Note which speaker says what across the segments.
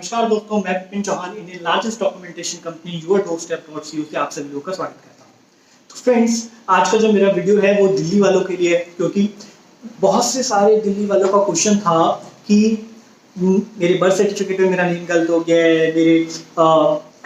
Speaker 1: नमस्कार दोस्तों, मैं Vipin Chauhan Indian largest documentation company your doorstep से आप सभी लोगों का स्वागत करता हूं। तो फ्रेंड्स, आज का जो मेरा वीडियो है वो दिल्ली वालों के लिए है, क्योंकि बहुत से सारे दिल्ली वालों का क्वेश्चन था कि मेरे बर्थ सर्टिफिकेट में मेरा नेम गलत हो गया है, मेरे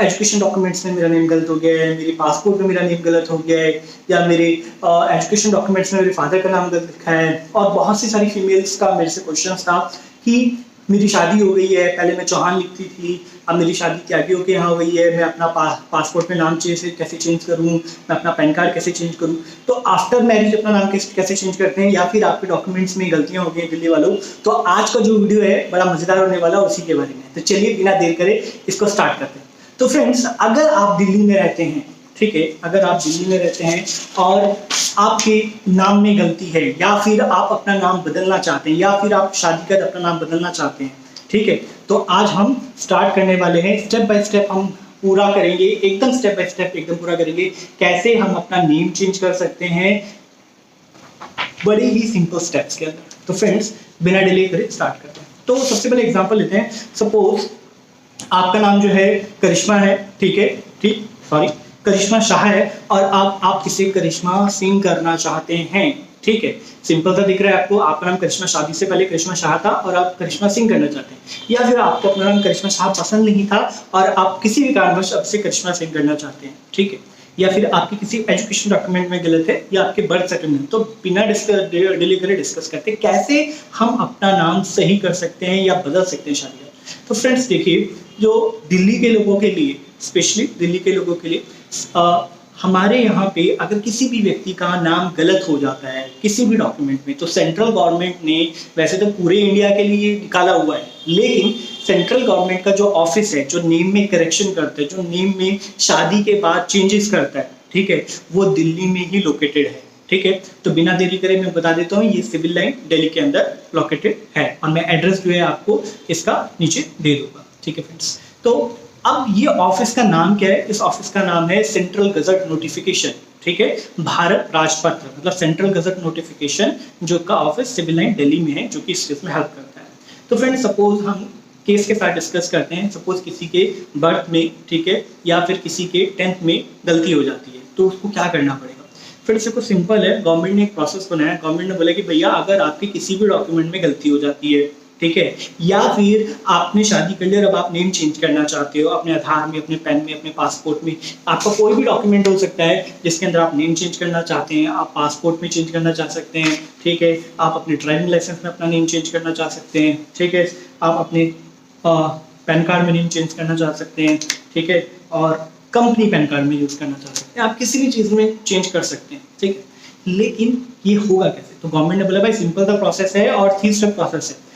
Speaker 1: एजुकेशन डॉक्यूमेंट्स में मेरा नेम गलत हो गया है, मेरे पासपोर्ट में मेरा नेम गलत हो गया है, या मेरे एजुकेशन डॉक्यूमेंट्स में मेरे फादर का नाम गलत लिखा है। और बहुत सी सारी फीमेल्स का मेरे से क्वेश्चन था कि मेरी शादी हो गई है, पहले मैं चौहान लिखती थी, अब मेरी शादी त्यागी होकर यहाँ हो गई है, मैं अपना पासपोर्ट में नाम कैसे चेंज करूँ, मैं अपना पैन कार्ड कैसे चेंज करूँ। तो आफ्टर मैरिज अपना नाम कैसे चेंज करते हैं, या फिर आपके डॉक्यूमेंट्स में गलतियाँ हो गई दिल्ली वालों। तो आज का जो वीडियो है बड़ा मजेदार होने वाला है उसी के बारे में। तो चलिए बिना देर करे इसको स्टार्ट करते हैं। तो फ्रेंड्स, अगर आप दिल्ली में रहते हैं, ठीक है, अगर आप दिल्ली में रहते हैं और आपके नाम में गलती है, या फिर आप अपना नाम बदलना चाहते हैं, या फिर आप शादी कर अपना नाम बदलना चाहते हैं, ठीक है, तो आज हम स्टार्ट करने वाले हैं। स्टेप बाय स्टेप हम पूरा करेंगे, एकदम स्टेप बाय स्टेप एकदम पूरा करेंगे कैसे हम अपना नेम चेंज कर सकते हैं बड़े ही सिंपल स्टेप्स के अंदर। तो फ्रेंड्स, बिना डिले करे स्टार्ट करते हैं। तो सबसे पहले एग्जांपल लेते हैं। सपोज आपका नाम जो है करिश्मा है, ठीक है, करिश्मा शाह है, और आप इसे करिश्मा सिंह करना चाहते हैं, ठीक है। सिंपल सा दिख रहा है आपको, आपका नाम करिश्मा, शादी से पहले करिश्मा शाह था और आप करिश्मा सिंह करना चाहते हैं। या फिर आपको अपना नाम करिश्मा शाह पसंद नहीं था और आप किसी भी कारणवश अब से करिश्मा सिंह करना चाहते हैं, ठीक है। या फिर आपकी किसी एजुकेशन डॉक्यूमेंट में गलत है, या आपके बर्थ सर्टिफिकेट। तो बिना डिले करे डिस्कस करते हैं कैसे हम अपना नाम सही कर सकते हैं या बदल सकते हैं शादी। तो फ्रेंड्स देखिए, जो दिल्ली के लोगों के लिए, स्पेशली दिल्ली के लोगों के लिए, हमारे यहाँ पे अगर किसी भी व्यक्ति का नाम गलत हो जाता है किसी भी डॉक्यूमेंट में, तो सेंट्रल गवर्नमेंट ने वैसे तो पूरे इंडिया के लिए निकाला हुआ है, लेकिन सेंट्रल गवर्नमेंट का जो ऑफिस है, जो नेम में करेक्शन करता है, जो नेम में शादी के बाद चेंजेस करता है, ठीक है, वो दिल्ली में ही लोकेटेड है, ठीक है। तो बिना देरी करे मैं बता देता हूँ, ये सिविल लाइन दिल्ली के अंदर लोकेटेड है, और मैं एड्रेस जो है आपको इसका नीचे दे दूंगा, ठीक है फ्रेंड्स। तो अब ये ऑफिस का नाम क्या है? इस ऑफिस का नाम है सेंट्रल गजट नोटिफिकेशन, ठीक है, भारत राजपत्र, मतलब सेंट्रल गजट नोटिफिकेशन, जो का ऑफिस सिविल लाइन दिल्ली में है, जो कि इस केस में हेल्प करता है। तो फ्रेंड्स, सपोज हम केस के साथ डिस्कस करते हैं। सपोज किसी के बर्थ में, ठीक है, या फिर किसी के 10th में गलती हो जाती है, तो उसको क्या करना पड़ेगा? फिर इसको सिंपल है, गवर्नमेंट ने एक प्रोसेस बनाया। गवर्नमेंट ने बोला कि भैया, अगर आपकी किसी भी डॉक्यूमेंट में गलती हो जाती है, ठीक है, या फिर आपने शादी कर लिया और अब आप नेम चेंज करना चाहते हो, अपने आधार में, अपने पैन में, अपने पासपोर्ट में, आपका कोई भी डॉक्यूमेंट हो सकता है जिसके अंदर आप नेम चेंज करना चाहते हैं, आप पासपोर्ट में चेंज करना चाह सकते हैं, ठीक है, आप अपने ड्राइविंग लाइसेंस में अपना नेम चेंज करना चाह सकते हैं, ठीक है, आप अपने पैन कार्ड में नेम चेंज करना चाह सकते हैं, ठीक है, और कंपनी पैन कार्ड में यूज करना चाह सकते हैं, आप किसी भी चीज़ में चेंज कर सकते हैं, ठीक है। लेकिन ये होगा कैसे? तो गवर्नमेंट ने बोला भाई सिंपल सा प्रोसेस है और 3 स्टेप प्रोसेस है,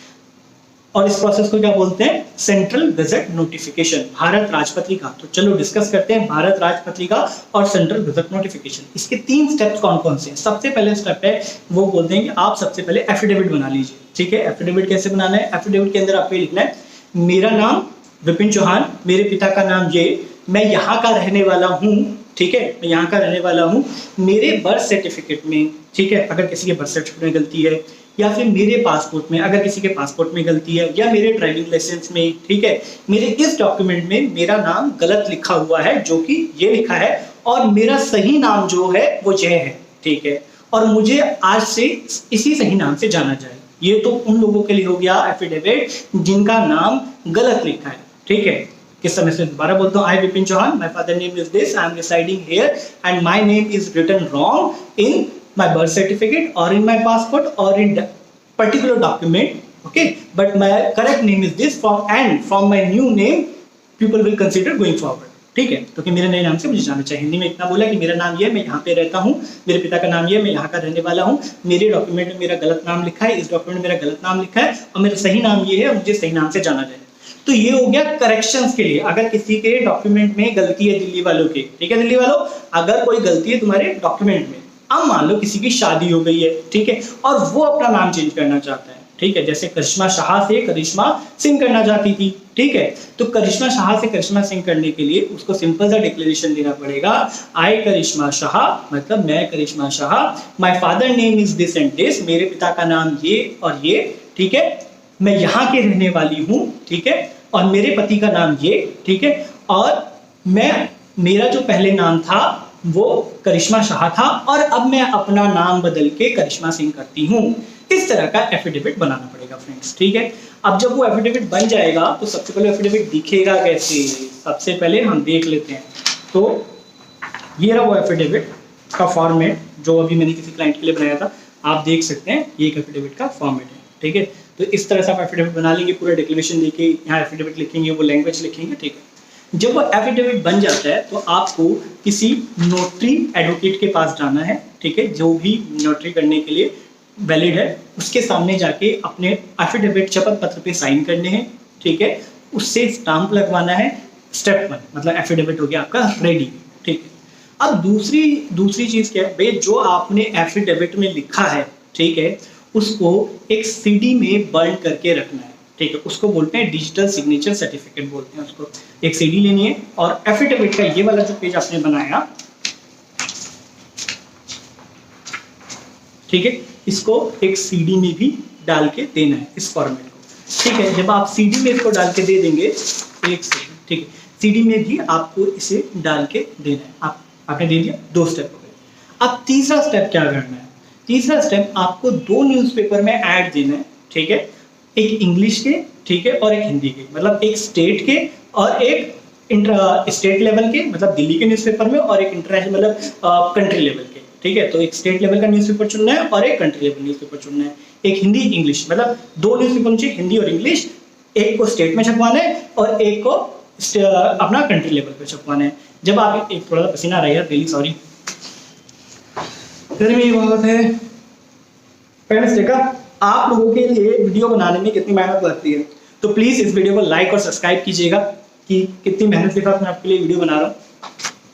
Speaker 1: और इस प्रोसेस को क्या बोलते हैं? सेंट्रल गजट नोटिफिकेशन, भारत राजपत्रिका। तो चलो डिस्कस करते हैं भारत राजपत्रिका और सेंट्रल गजट नोटिफिकेशन। इसके 3 स्टेप्स कौन कौन से हैं? सबसे पहले स्टेप है, वो बोलते हैं कि आप सबसे पहले एफिडेविट बना लीजिए, ठीक है। एफिडेविट कैसे बनाना है? एफिडेविट के अंदर आपको लिखना है, मेरा नाम विपिन चौहान, मेरे पिता का नाम ये, मैं यहाँ का रहने वाला हूँ, ठीक है, मैं यहाँ का रहने वाला हूँ, मेरे बर्थ सर्टिफिकेट में, ठीक है, अगर किसी के बर्थ सर्टिफिकेट में गलती है, या फिर मेरे पासपोर्ट में अगर किसी के पासपोर्ट में गलती है, या मेरे ड्राइविंग लाइसेंस में, ठीक है, मेरे इस डॉक्यूमेंट में मेरा नाम गलत लिखा हुआ है, जो कि ये लिखा है, और मेरा सही नाम जो है वो यह है, ठीक है, और मुझे आज से इसी सही नाम से जाना जाए। ये तो उन लोगों के लिए हो गया एफिडेविट जिनका नाम गलत लिखा है, ठीक है। किस समय से दोबारा बोलता हूँ, I Vipin Chauhan, my father name is this, I am residing here and my name is written wrong in my birth certificate or in my passport or in particular document, okay, but my correct name is this, from my new name people will consider going forward, ठीक है। तो कि मेरे नए नाम से मुझे जाना चाहिए। हिंदी में इतना बोला कि मेरा नाम ये है, मैं यहाँ पे रहता हूँ, मेरे पिता का नाम ये है, मैं यहाँ का रहने वाला हूँ, मेरे डॉक्यूमेंट में मेरा गलत नाम लिखा है, इस डॉक्यूमेंट में मेरा गलत नाम लिखा है, और मेरा सही नाम ये है, मुझे सही नाम से जाना जाए। तो ये हो गया करेक्शंस के लिए, अगर किसी के डॉक्यूमेंट में गलती है दिल्ली वालों के, ठीक है, दिल्ली वालों, अगर कोई गलती है तुम्हारे डॉक्यूमेंट में, अब मान लो किसी की शादी हो गई है, ठीक है, और वो अपना नाम चेंज करना चाहता है, ठीक है, जैसे करिश्मा शाह से करिश्मा सिंह करना चाहती थी, ठीक है, तो करिश्मा शाह से करिश्मा सिंह करने के लिए उसको सिंपल सा डिक्लेरेशन देना पड़ेगा, आई करिश्मा शाह, मतलब मैं Karishma Shah, my father name is this and this, मेरे पिता का नाम ये और ये, ठीक है, मैं यहाँ के रहने वाली हूँ, ठीक है, और मेरे पति का नाम ये, ठीक है, और मेरा जो पहले नाम था वो करिश्मा शाह था और अब मैं अपना नाम बदल के करिश्मा सिंह करती हूँ। इस तरह का एफिडेविट बनाना पड़ेगा फ्रेंड्स, ठीक है। अब जब वो एफिडेविट बन जाएगा तो सबसे पहले एफिडेविट दिखेगा कैसे, सबसे पहले हम देख लेते हैं। तो ये रहा वो एफिडेविट का फॉर्मेट जो अभी मैंने किसी क्लाइंट के लिए बनाया था, आप देख सकते हैं ये एक एफिडेविट का फॉर्मेट है, ठीक है। तो इस तरह से आप एफिडेविट बना लेंगे, पूरा डिक्लेरेशन देके यहाँ एफिडेविट लिखेंगे, वो लैंग्वेज लिखेंगे, ठीक है। जब वो एफिडेविट बन जाता है तो आपको किसी नोटरी एडवोकेट के पास जाना है, ठीक है, जो भी नोटरी करने के लिए वैलिड है, उसके सामने जाके अपने एफिडेविट शपथ पत्र पे साइन करने हैं, ठीक है, उससे स्टाम्प लगवाना है। स्टेप 1 मतलब एफिडेविट हो गया आपका रेडी, ठीक है। अब दूसरी चीज क्या है भाई, जो आपने एफिडेविट में लिखा है, ठीक है, उसको एक सीडी में बर्न करके रखना है, ठीक है, उसको बोलते हैं डिजिटल सिग्नेचर सर्टिफिकेट बोलते हैं उसको। एक सीडी लेनी है और एफिडेविट का ये वाला जो पेज आपने बनाया, ठीक है, इसको एक सीडी में भी डाल के देना है इस फॉर्मेट को, ठीक है। जब आप सीडी में इसको डाल के दे देंगे, एक सेकंड, ठीक है, सीडी में भी आपको इसे डाल के देना है। आपने दे दिया, 2 स्टेप हो गए। अब तीसरा स्टेप क्या करना है, तीसरा स्टेप आपको 2 न्यूज़पेपर में ऐड देना है, ठीक है, एक इंग्लिश के, ठीक है, और एक हिंदी के, मतलब एक स्टेट के और एक स्टेट लेवल के, मतलब दिल्ली के न्यूज़पेपर में, और एक इंटरनेशनल मतलब कंट्री लेवल के, ठीक है। तो एक स्टेट लेवल का न्यूज़पेपर चुनना है और एक कंट्री लेवल न्यूज़पेपर चुनना है। एक हिंदी इंग्लिश, मतलब 2 न्यूज़पेपर चाहिए, हिंदी और इंग्लिश, एक को स्टेट में छपवाना है और एक को अपना कंट्री लेवल पे छपवाना है। जब आप एक थोड़ा सा पसीना आ रहा है यार, डेली सॉरी, गर्मी बहुत है फ्रेंड्स। देखा आप लोगों के लिए वीडियो बनाने में कितनी मेहनत लगती है, तो प्लीज इस वीडियो को लाइक और सब्सक्राइब कीजिएगा कि कितनी मेहनत के साथ मैं आपके लिए वीडियो बना रहा हूँ,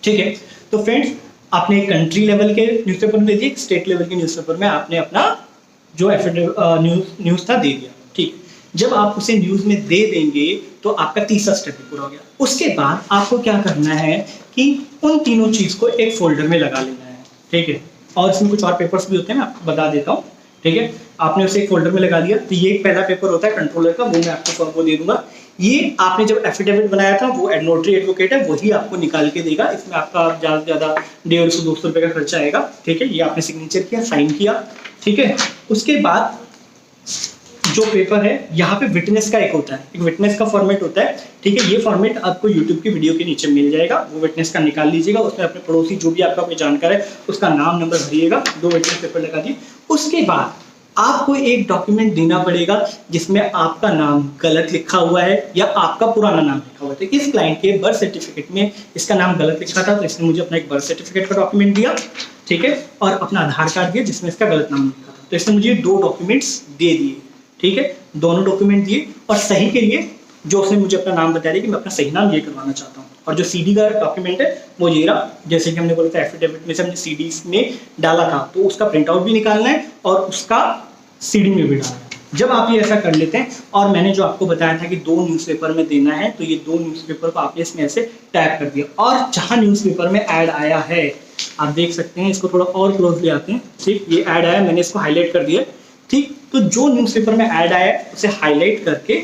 Speaker 1: ठीक है। तो फ्रेंड्स, आपने कंट्री लेवल के न्यूज़पेपर में दे दिया, स्टेट लेवल के न्यूज़पेपर में आपने अपना जो न्यूज़ था दे दिया, ठीक। जब आप उसे न्यूज़ में दे देंगे तो आपका तीसरा स्टेप पूरा हो गया। उसके बाद आपको क्या करना है कि उन तीनों चीज़ को एक फोल्डर में लगा लेना है, ठीक है। और इसमें कुछ और पेपर्स भी होते हैं, मैं आपको बता देता हूँ, ठीक है। आपने उसे एक फोल्डर में लगा दिया, तो ये एक पहला पेपर होता है कंट्रोलर का, वो मैं आपको दे दूंगा। ये आपने जब एफिडेविट बनाया था, वो नोटरी एडवोकेट है, वही आपको निकाल के देगा। इसमें आपका ज़्यादा से ज़्यादा 150-200 रुपये का खर्चा आएगा, ठीक है। ये आपने सिग्नेचर किया, साइन किया, ठीक है। उसके बाद जो पेपर है, यहाँ पे विटनेस का एक होता है, एक विटनेस का फॉर्मेट होता है, ठीक है। ये फॉर्मेट आपको यूट्यूब की वीडियो के नीचे मिल जाएगा, वो विटनेस का निकाल लीजिएगा। उसमें अपने पड़ोसी जो भी आपका कोई जानकार है उसका नाम नंबर भरिएगा, 2 विटनेस पेपर लगा दिए। उसके बाद आपको एक डॉक्यूमेंट देना पड़ेगा जिसमें आपका नाम गलत लिखा हुआ है या आपका पुराना नाम लिखा हुआ है। तो इस क्लाइंट के बर्थ सर्टिफिकेट में इसका नाम गलत लिखा था, तो इसने मुझे अपना एक बर्थ सर्टिफिकेट का डॉक्यूमेंट दिया, ठीक है, और अपना आधार कार्ड दिया जिसमें इसका गलत नाम लिखा था। तो इसने मुझे 2 डॉक्यूमेंट्स दे दिए, ठीक है, दोनों डॉक्यूमेंट दिए। और सही के लिए जो उसने मुझे अपना नाम बता दिया कि मैं अपना सही नाम ये करवाना चाहता हूँ। और जो सीडी का डॉक्यूमेंट है वो ये रहा, जैसे कि हमने बोला था एफिडेविट में से हमने सीडी में डाला था, तो उसका प्रिंट आउट भी निकालना है और उसका सीडी में भी डालना है। जब आप ये ऐसा कर लेते हैं, और मैंने जो आपको बताया था कि 2 न्यूज़पेपर में देना है, तो ये 2 न्यूज़पेपर को आपने इसमें ऐसे टैग कर दिया। और जहाँ न्यूज़पेपर में ऐड आया है, आप देख सकते हैं, इसको थोड़ा और क्लोजली आते हैं, ठीक, ये ऐड आया, मैंने इसको हाईलाइट कर दिया, ठीक। तो जो न्यूज़पेपर में ऐड आया है उसे हाईलाइट करके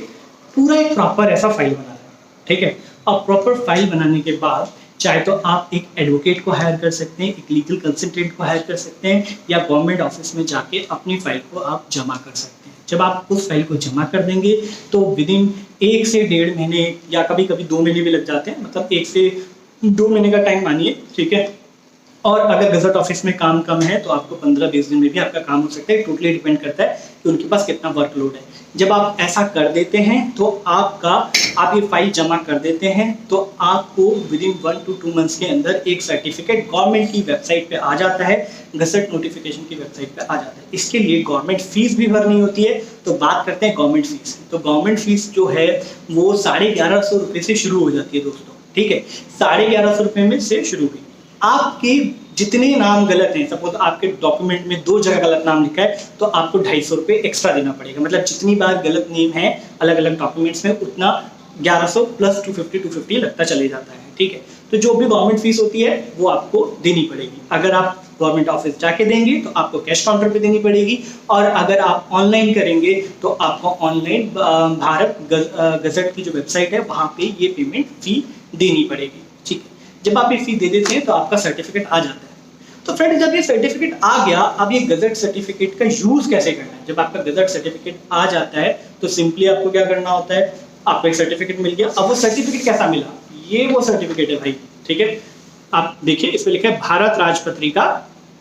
Speaker 1: पूरा एक प्रॉपर ऐसा फाइल बनाना है, ठीक है। और प्रॉपर फाइल बनाने के बाद चाहे तो आप एक एडवोकेट को हायर कर सकते हैं, एक लीगल कंसल्टेंट को हायर कर सकते हैं, या गवर्नमेंट ऑफिस में जाके अपनी फाइल को आप जमा कर सकते हैं। जब आप उस फाइल को जमा कर देंगे तो विद इन 1 से 1.5 महीने या कभी कभी 2 महीने भी लग जाते हैं, मतलब 1 से 2 महीने का टाइम मानिए, ठीक है। और अगर गजट ऑफिस में काम कम है तो आपको 15-20 दिन में भी आपका काम हो सकता है, टोटली डिपेंड करता है कि उनके पास कितना वर्कलोड है। जब आप ऐसा कर देते हैं तो आप ये फाइल जमा कर देते हैं तो आपको विद इन 1 to 2 मंथ्स के अंदर एक सर्टिफिकेट गवर्नमेंट की वेबसाइट पे आ जाता है, गजट नोटिफिकेशन की वेबसाइट पे आ जाता है। इसके लिए गवर्नमेंट फीस भी भरनी होती है। तो बात करते हैं गवर्नमेंट फीस। तो गवर्नमेंट फीस जो है वो 1150 रुपये से शुरू हो जाती है दोस्तों, ठीक है। 1150 रुपये में से शुरू हुई। आपके जितने नाम गलत हैं, सपोज आपके डॉक्यूमेंट में 2 जगह गलत नाम लिखा है तो आपको 250 रुपये एक्स्ट्रा देना पड़ेगा। मतलब जितनी बार गलत नेम है अलग अलग डॉक्यूमेंट्स में, उतना 1100 प्लस 250 लगता चले जाता है, ठीक है। तो जो भी गवर्नमेंट फीस होती है वो आपको देनी पड़ेगी। अगर आप गवर्नमेंट ऑफिस जाके देंगे तो आपको कैश काउंटर पे देनी पड़ेगी, और अगर आप ऑनलाइन करेंगे तो आपको ऑनलाइन भारत गजट की जो वेबसाइट है वहाँ पे ये पेमेंट फी देनी पड़ेगी। ठीक है, जब आप ये फी दे देते हैं तो आपका सर्टिफिकेट आ जाता है। तो फ्रेंड जब ये सर्टिफिकेट आ गया, अब ये गजट सर्टिफिकेट का यूज कैसे करना है? जब आपका गजट सर्टिफिकेट आ जाता है तो सिंपली आपको क्या करना होता है, आपको एक सर्टिफिकेट मिल गया। अब वो सर्टिफिकेट कैसा मिला, ये वो सर्टिफिकेट है भाई। ठीक है, आप देखिए इसमें लिखा है भारत राजपत्रिका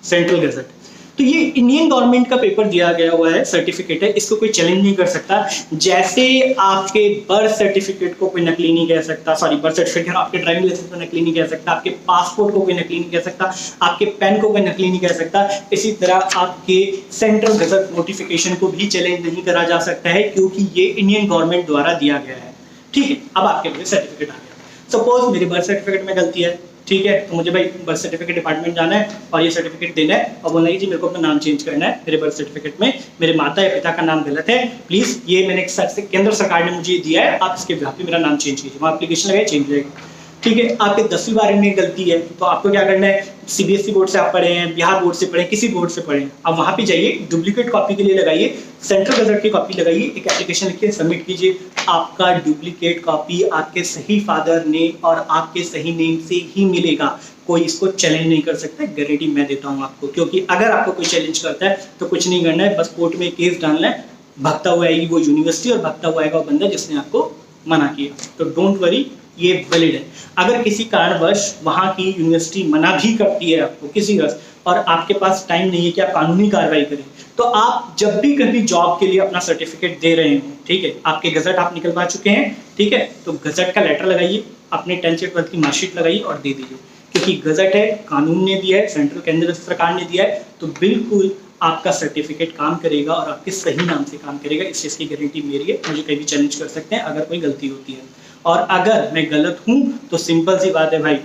Speaker 1: सेंट्रल गजट। तो ये इंडियन गवर्नमेंट का पेपर दिया गया हुआ है, सर्टिफिकेट है, इसको कोई चैलेंज नहीं कर सकता। जैसे आपके बर्थ सर्टिफिकेट को कोई नकली नहीं कह सकता, सॉरी बर्थ सर्टिफिकेट, आपके ड्राइविंग लाइसेंस को नकली नहीं कह सकता, आपके पासपोर्ट को कोई नकली नहीं कह सकता, आपके पेन को कोई नकली नहीं कह सकता। इसी तरह आपके सेंट्रल गजट नोटिफिकेशन को भी चैलेंज नहीं करा जा सकता है, क्योंकि ये इंडियन गवर्नमेंट द्वारा दिया गया है। ठीक है, अब आपके पास सर्टिफिकेट आ गया। सपोज मेरी बर्थ सर्टिफिकेट में गलती है, ठीक है, तो मुझे भाई बर्थ सर्टिफिकेट डिपार्टमेंट जाना है और ये सर्टिफिकेट देना है और बोलना है जी मेरे को अपना नाम चेंज करना है, मेरे बर्थ सर्टिफिकेट में मेरे माता या पिता का नाम गलत है, प्लीज ये मैंने केंद्र सरकार ने मुझे दिया है, आप इसके बिहाफ पे मेरा नाम चेंज कीजिए। वहाँ एप्लीकेशन लगाए, चेंज हो जाएगा। ठीक है, आपके 10वीं 12वीं में गलती है तो आपको क्या करना है, सीबीएसई बोर्ड से आप पढ़े हैं, बिहार बोर्ड से पढ़े, किसी बोर्ड से पढ़े, अब वहाँ पे जाइए, डुप्लीकेट कॉपी के लिए लगाइए, सेंट्रल गजट की कॉपी लगाइए, एक एप्लीकेशन लिखिए, सबमिट कीजिए। आपका डुप्लीकेट कॉपी आपके सही फादर नेम और आपके सही नेम से ही मिलेगा, कोई इसको चैलेंज नहीं कर सकता, गारंटी मैं देता हूँ आपको। क्योंकि अगर आपको कोई चैलेंज करता है तो कुछ नहीं करना है, बस कोर्ट में केस डालना है, भगता हुआ आएगी वो यूनिवर्सिटी और भगता हुआ आएगा वो बंदा जिसने आपको मना किया। तो डोंट वरी, ये वैलिड है। अगर किसी कारणवश वहाँ की यूनिवर्सिटी मना भी करती है आपको किसी वजह और आपके पास टाइम नहीं है कि आप कानूनी कार्रवाई करें, तो आप जब भी कभी जॉब के लिए अपना सर्टिफिकेट दे रहे हो, ठीक है, आपके गजट आप निकलवा चुके हैं, ठीक है, तो गजट का लेटर लगाइए, अपने 10th से 12th की मार्कशीट लगाइए और दे दीजिए। क्योंकि गजट है, कानून ने दिया है, सेंट्रल केंद्र सरकार ने दिया है, तो बिल्कुल आपका सर्टिफिकेट काम करेगा और आपके सही नाम से काम करेगा। इस चीज़ की गारंटी मेरी है, मुझे कहीं भी चैलेंज कर सकते हैं अगर कोई गलती होती है। और अगर मैं गलत हूँ तो सिंपल सी बात है भाई,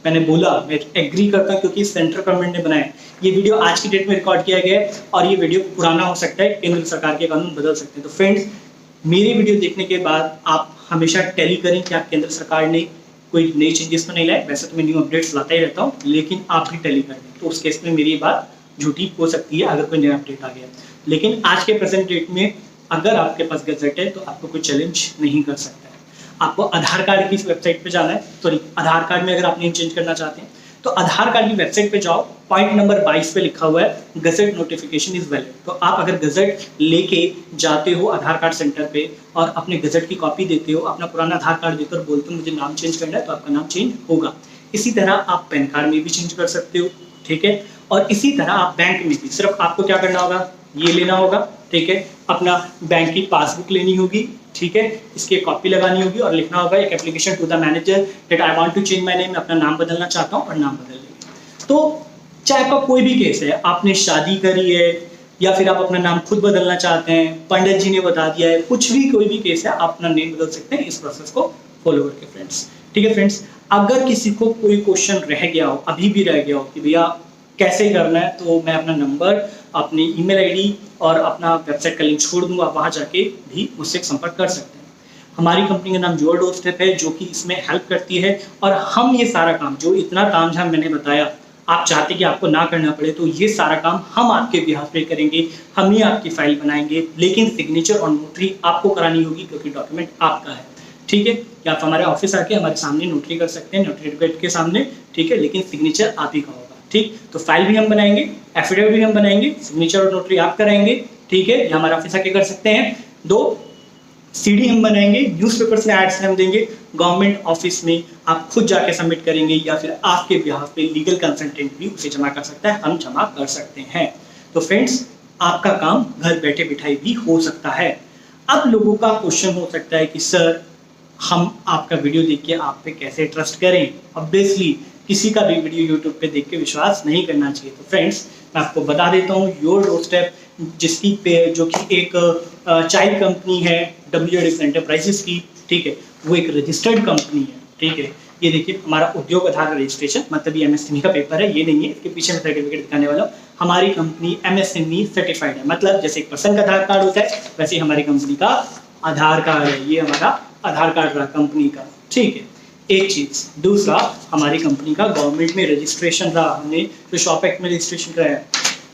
Speaker 1: मैंने बोला मैं एग्री करता हूँ क्योंकि सेंट्रल गवर्नमेंट ने बनाया। ये वीडियो आज की डेट में रिकॉर्ड किया गया है और ये वीडियो पुराना हो सकता है, केंद्र सरकार के कानून बदल सकते हैं। तो फ्रेंड्स, मेरी वीडियो देखने के बाद आप हमेशा टैली करें कि आप केंद्र सरकार ने कोई नई चेंजेस तो नहीं लाए। वैसे तो मैं न्यू अपडेट्स लाता ही रहता हूँ, लेकिन आप भी टैली कर दें, तो उस केस में मेरी बात झूठी हो सकती है अगर कोई नया अपडेट आ गया। लेकिन आज के प्रेजेंट डेट में अगर आपके पास गजट है तो आपको कोई चैलेंज नहीं कर सकता है। आपको आधार कार्ड की वेबसाइट पे जाना है, सॉरी आधार कार्ड में अगर आप नेम चेंज करना चाहते हैं तो आधार कार्ड की वेबसाइट पे जाओ, पॉइंट नंबर 22 पे लिखा हुआ है गजट नोटिफिकेशन इज वैलिड। तो आप अगर गजट लेके जाते हो आधार कार्ड सेंटर पे और अपने गजट की कॉपी देते हो, अपना पुराना आधार कार्ड देकर बोलते हो मुझे नाम चेंज करना है, तो आपका नाम चेंज होगा। इसी तरह आप पैन कार्ड में भी चेंज कर सकते हो, ठीक है, और इसी तरह आप बैंक में भी, सिर्फ आपको क्या करना होगा, ये लेना होगा, ठीक है, अपना बैंक की पासबुक लेनी होगी, ठीक है, इसकी कॉपी लगानी होगी और लिखना होगा एक application to the manager that I want to change my name, अपना नाम बदलना चाहता हूँ और नाम बदल लेंगे। तो चाहे आपका कोई भी केस है, आपने शादी करी है या फिर आप अपना नाम खुद बदलना चाहते हैं, पंडित जी ने बता दिया है, कुछ भी कोई भी केस है, आप अपना नेम बदल सकते हैं इस प्रोसेस को फॉलो करके फ्रेंड्स। ठीक है फ्रेंड्स, अगर किसी को कोई क्वेश्चन रह गया हो, अभी भी रह गया हो कि भैया कैसे करना है, तो मैं अपना नंबर, अपनी ईमेल आईडी और अपना वेबसाइट का लिंक छोड़ दूंगा, वहां जाके भी मुझसे संपर्क कर सकते हैं। हमारी कंपनी का नाम योर डोरस्टेप है, जो कि इसमें हेल्प करती है। और हम ये सारा काम, जो इतना तामझाम मैंने बताया, आप चाहते कि आपको ना करना पड़े, तो ये सारा काम हम आपके बिहाफ पे करेंगे, हम ही आपकी फाइल बनाएंगे, लेकिन सिग्नेचर और नोटरी आपको करानी होगी क्योंकि डॉक्यूमेंट आपका है। ठीक है, कि आप हमारे ऑफिस आके हमारे सामने नोटरी कर सकते हैं, नोटरी के सामने, ठीक है, लेकिन सिग्नेचर आप ही का होगा। ठीक, तो फाइल भी हम बनाएंगे, एफिडेविट भी हम बनाएंगे, सिग्नेचर और नोटरी आप कराएंगे, ठीक है, ये हमारे ऑफिस आके कर सकते हैं। 2 सीडी हम बनाएंगे, न्यूज़पेपर्स में एड्स हम देंगे, गवर्नमेंट ऑफिस में आप खुद जाके सबमिट करेंगे या फिर आपके बिहाफ पे लीगल कंसल्टेंट भी उसे जमा कर सकता है, हम जमा कर सकते हैं। तो फ्रेंड्स, आपका काम घर बैठे बिठाई भी हो सकता है। अब लोगों का क्वेश्चन हो सकता है कि सर हम आपका वीडियो देख के आप पे कैसे ट्रस्ट करें। ऑब्वियसली किसी का भी वीडियो यूट्यूब पे देख के विश्वास नहीं करना चाहिए। तो फ्रेंड्स, मैं आपको बता देता हूँ, योर डोरस्टेप जिसकी जो कि एक चाइल्ड कंपनी है WDS एंटरप्राइजेस की, ठीक है, वो एक रजिस्टर्ड कंपनी है। ठीक है, ये देखिए हमारा उद्योग आधार रजिस्ट्रेशन, मतलब ये MSME का पेपर है, ये नहीं है, इसके पीछे मैं सर्टिफिकेट दिखाने वाला हूँ। हमारी कंपनी MSME सर्टिफाइड है, मतलब जैसे एक पर्सन का आधार कार्ड होता है वैसे हमारी कंपनी का आधार कार्ड है, ये हमारा आधार कार्ड रहा कंपनी का। ठीक है, एक चीज़। दूसरा, हमारी कंपनी का गवर्नमेंट में रजिस्ट्रेशन रहा, हमने जो शॉप एक्ट में रजिस्ट्रेशन कराया,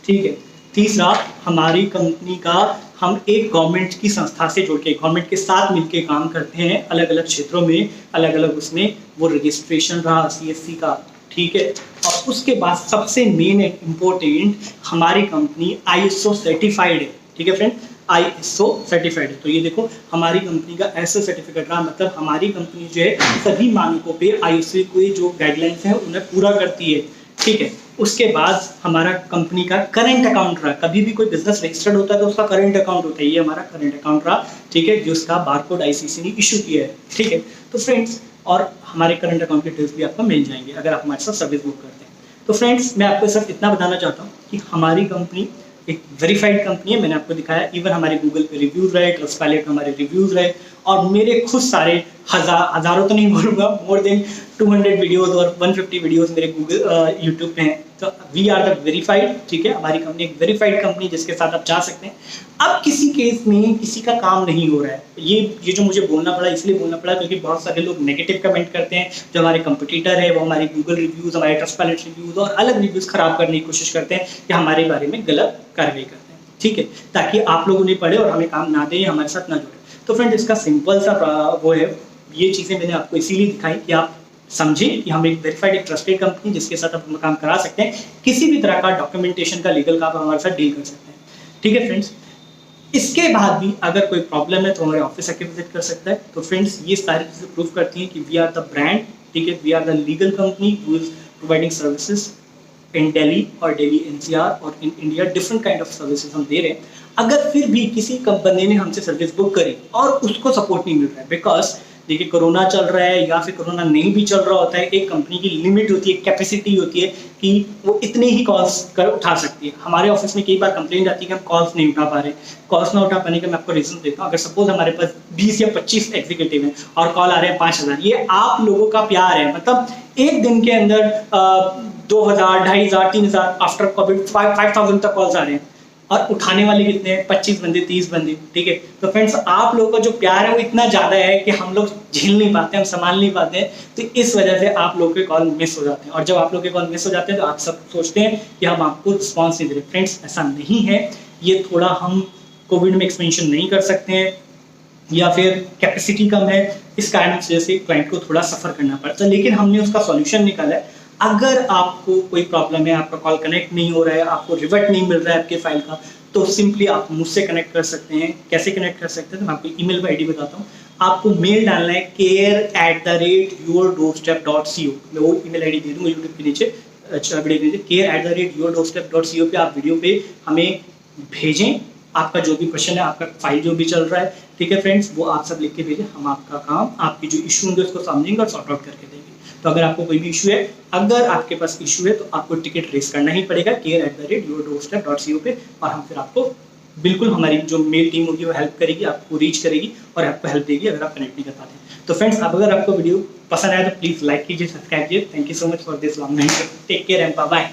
Speaker 1: ठीक है। तीसरा, हमारी कंपनी का हम एक गवर्नमेंट की संस्था से जुड़ के, गवर्नमेंट के साथ मिलके काम करते हैं, अलग अलग क्षेत्रों में, अलग अलग उसमें वो रजिस्ट्रेशन रहा CSC का, ठीक है। और उसके बाद सबसे मेन इम्पोर्टेंट, हमारी कंपनी ISO सर्टिफाइड है, ठीक है फ्रेंड, ISO सर्टिफाइड है। तो ये देखो, हमारी कंपनी का ISO सर्टिफिकेट रहा, मतलब हमारी कंपनी जो है सभी मानकों पे ISO के जो गाइडलाइंस हैं उन्हें पूरा करती है, ठीक है। उसके बाद हमारा कंपनी का करंट अकाउंट रहा, कभी भी कोई बिजनेस रजिस्टर्ड होता है तो उसका करंट अकाउंट होता है, ये हमारा करंट अकाउंट रहा, ठीक है, जिसका बारकोड ICC ने इशू किया है, ठीक है। तो फ्रेंड्स, और हमारे करंट अकाउंट के डिटेल्स भी आपको मिल जाएंगे अगर आप हमारे साथ सर्विस बुक करते हैं। तो फ्रेंड्स, मैं आपको सिर्फ इतना बताना चाहता हूँ कि हमारी कंपनी एक वेरीफाइड कंपनी है, मैंने आपको दिखाया, इवन हमारे गूगल पे रिव्यूज रहे, ट्रस्टपाइलट पे हमारे रिव्यूज रहे, और मेरे खुद सारे हजारों तो नहीं बोलूँगा, मोर देन 200 वीडियोस और 150 वीडियोस मेरे गूगल यूट्यूब पे हैं। तो वी आर द वेरीफाइड, ठीक है, हमारी कंपनी एक वेरीफाइड कंपनी जिसके साथ आप जा सकते हैं। अब किसी केस में किसी का काम नहीं हो रहा है, ये जो मुझे बोलना पड़ा, इसलिए बोलना पड़ा क्योंकि बहुत सारे लोग नेगेटिव कमेंट करते हैं, जो हमारे कंपटीटर है वो हमारे गूगल रिव्यूज़, हमारे ट्रस्टपाइलट रिव्यूज़ और अलग रिव्यूज़ खराब करने की कोशिश करते हैं या हमारे बारे में गलत कार्रवाई करते हैं, ठीक है, ताकि आप लोग उन्हें पढ़े और हमें काम ना दें, हमारे साथ ना जुड़े। तो फ्रेंड, इसका सिंपल सा वो है, ये चीज़ें मैंने आपको इसीलिए दिखाई कि आप समझें कि हम एक वेरीफाइड, एक ट्रस्टेड कंपनी जिसके साथ आप काम करा सकते हैं, किसी भी तरह का डॉक्यूमेंटेशन का, लीगल का आप हमारे साथ डील कर सकते हैं, ठीक है फ्रेंड्स। इसके बाद भी अगर कोई प्रॉब्लम है तो हमारे ऑफिस आके विजिट कर सकता है। तो फ्रेंड्स, ये सारी चीज़ें प्रूव करती हैं कि वी आर द ब्रांड, ठीक है, we are the legal company who is providing services in Delhi और दिल्ली NCR और in India, different kind of services हम दे रहे हैं। अगर फिर भी किसी कंपनी ने हमसे सर्विस बुक करी और उसको सपोर्ट नहीं मिल रहा है, बिकॉज देखिए कोरोना चल रहा है या फिर कोरोना नहीं भी चल रहा होता है, एक कंपनी की लिमिट होती है, कैपेसिटी होती है कि वो इतने ही कॉल्स कर उठा सकती है। हमारे ऑफिस में कई बार कंप्लेंट आती है कि हम कॉल्स नहीं उठा पा रहे। कॉल्स ना उठा पाने का मैं आपको रीजन देता हूँ। अगर सपोज हमारे पास 20 या 25 एग्जीक्यूटिव हैं और कॉल आ रहे हैं 5000, ये आप लोगों का प्यार है, मतलब एक दिन के अंदर 2000, 2500, 3000, आफ्टर कोविड 5000 तक कॉल्स आ रहे हैं और उठाने वाले कितने हैं? 25 बंदे, 30 बंदे, ठीक है। तो फ्रेंड्स, आप लोगों का जो प्यार है वो इतना ज़्यादा है कि हम लोग झेल नहीं पाते, हम संभाल नहीं पाते हैं। तो इस वजह से आप लोगों के कॉल मिस हो जाते हैं, और जब आप लोगों के कॉल मिस हो जाते हैं तो आप सब सोचते हैं कि हम आपको रिस्पॉन्स नहीं दे रहे। फ्रेंड्स, ऐसा नहीं है, ये थोड़ा हम कोविड में एक्सपेंशन नहीं कर सकते हैं या फिर कैपेसिटी कम है, इस कारण की वजह से क्लाइंट को थोड़ा सफ़र करना पड़ता है, लेकिन हमने उसका सॉल्यूशन निकाला है। अगर आपको कोई प्रॉब्लम है, आपका कॉल कनेक्ट नहीं हो रहा है, आपको रिवर्ट नहीं मिल रहा है आपके फाइल का, तो सिंपली आप मुझसे कनेक्ट कर सकते हैं। कैसे कनेक्ट कर सकते हैं? तो मैं आपको ईमेल पर ID बताता हूँ। आपको मेल डालना है care@yourdoorstep.co। मैं वो ईमेल ID दे दूँगा यूट्यूब के नीचे, अच्छा वीडियो के नीचे, care@yourdoorstep.co पे आप वीडियो पे हमें भेजें आपका जो भी क्वेश्चन है, आपका फाइल जो भी चल रहा है, ठीक है फ्रेंड्स, वो आप सब लिख के भेजें। हम आपका काम, आपकी जो इशू होंगे उसको समझेंगे और सॉर्ट आउट करके देंगे। तो अगर आपको कोई भी इशू है, अगर आपके पास इशू है तो आपको टिकट रेस करना ही पड़ेगा care@yourdoorstep.co पे, और हम फिर आपको बिल्कुल, हमारी जो मेल टीम होगी वो हेल्प करेगी, आपको रीच करेगी और आपको हेल्प देगी अगर आप कनेक्ट नहीं कर पाते। तो फ्रेंड्स, अब अगर आपको वीडियो पसंद आया तो प्लीज़ लाइक कीजिए, सब्सक्राइब कीजिए। Thank you so much for this long video. Take care and bye bye.